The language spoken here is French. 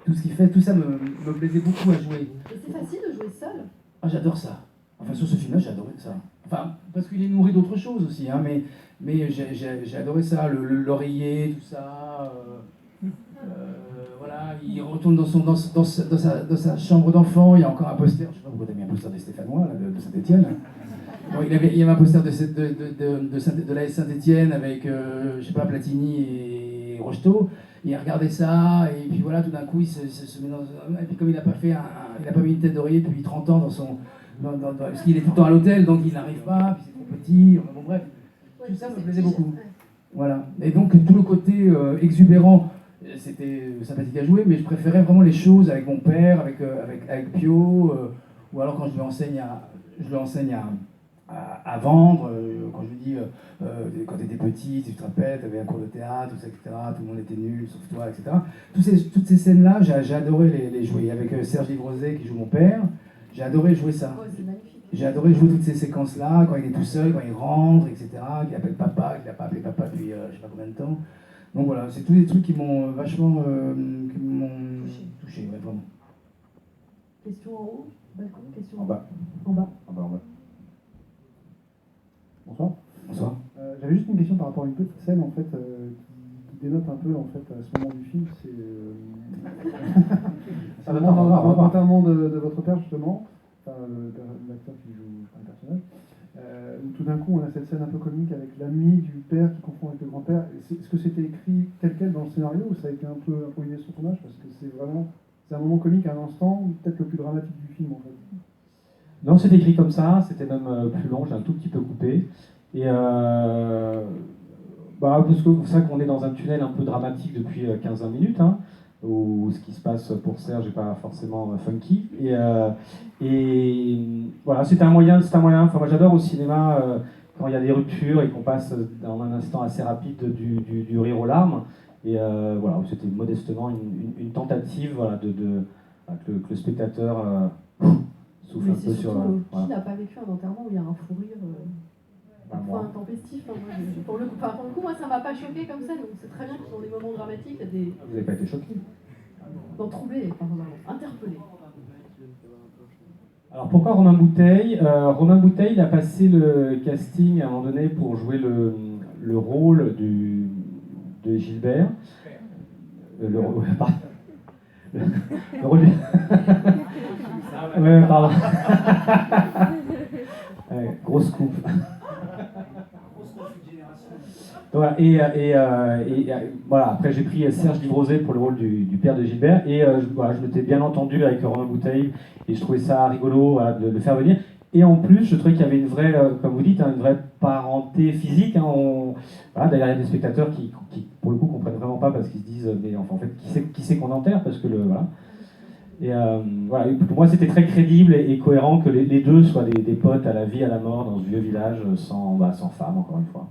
tout ce qu'il fait, tout ça me plaisait beaucoup à jouer. Et c'est facile de jouer seul? Ah, j'adore ça. Enfin, sur ce film-là, j'ai adoré ça. Enfin, parce qu'il est nourri d'autres choses aussi, hein, mais j'ai adoré ça, l'oreiller, tout ça. Voilà, il retourne dans sa chambre d'enfant, il y a encore un poster, je sais pas pourquoi t'as mis un poster des Stéphanois, là, de Saint-Étienne. Bon, il y avait un poster de l'AS Saint-Étienne avec, je sais pas, Platini et Rocheteau. Il regardait ça, et puis voilà, tout d'un coup, il se met dans... Et puis comme il n'a pas mis une tête d'oreiller depuis 30 ans parce qu'il est tout le temps à l'hôtel, donc il n'arrive pas, puis c'est trop petit, bon bref. Tout ça me plaisait beaucoup. Voilà. Et donc tout le côté exubérant, c'était sympathique à jouer, mais je préférais vraiment les choses avec mon père, avec Pio, ou alors quand je lui enseigne à vendre, quand je lui dis, quand tu étais petit, tu te rappelles, tu avais un cours de théâtre, tout ça, etc., tout le monde était nul, sauf toi, etc. Toutes ces scènes-là, j'ai adoré les jouer. Avec Serge Livrosé qui joue mon père, j'ai adoré jouer ça. Ouais, c'est magnifique. J'ai adoré jouer toutes ces séquences-là, quand il est tout seul, quand il rentre, etc., qu'il appelle papa, qu'il n'a pas appelé papa depuis je sais pas combien de temps. Donc voilà, c'est tous des trucs qui m'ont vachement touché, ouais, vraiment. Question en haut, balcon, question en bas. En bas. En bas, en bas. Bonsoir. Bonsoir. J'avais juste une question par rapport à une petite scène en fait qui dénote un peu en fait à ce moment du film. C'est notamment de votre père justement, enfin, l'acteur qui joue un personnage. Où tout d'un coup on a cette scène un peu comique avec l'ami du père qui confond avec le grand-père. Est-ce que c'était écrit tel quel dans le scénario ou ça a été un peu improvisé sur tournage? Parce que c'est un moment comique à un instant, peut-être le plus dramatique du film en fait. Non, c'est écrit comme ça, c'était même plus long, j'ai un tout petit peu coupé. Et parce que c'est vrai qu'on est dans un tunnel un peu dramatique depuis 15-20 minutes, hein, où ce qui se passe pour Serge n'est pas forcément funky. Et voilà, c'est un moyen. Enfin, moi j'adore au cinéma quand il y a des ruptures et qu'on passe dans un instant assez rapide du rire aux larmes. Et voilà, c'était modestement une tentative, voilà, que le spectateur souffle un peu sur. Qui n'a pas vécu un enterrement où il y a un fou rire parfois intempestif, hein, pour le coup, moi ça m'a pas choqué comme ça, donc c'est très bien que dans des moments dramatiques, il y a des... Vous n'avez pas été choqué? Non, troublé, pardon, interpellé. Alors pourquoi Romain Bouteille? Romain Bouteille, il a passé le casting à un moment donné pour jouer le rôle de Gilbert. Le rôle du... ouais, pardon. Ouais, grosse coupe. Voilà, voilà, après j'ai pris Serge Livrosé pour le rôle du père de Gilbert et je m'étais bien entendu avec Romain Bouteille et je trouvais ça rigolo, voilà, de le faire venir. Et en plus, je trouvais qu'il y avait une vraie, comme vous dites, une vraie parenté physique. Hein, voilà, d'ailleurs, il y a des spectateurs qui, pour le coup, comprennent vraiment pas parce qu'ils se disent, mais enfin, en fait, qui c'est qu'on enterre parce que voilà. Et voilà, pour moi, c'était très crédible et cohérent que les deux soient des potes à la vie, à la mort dans ce vieux village sans femme, encore une fois.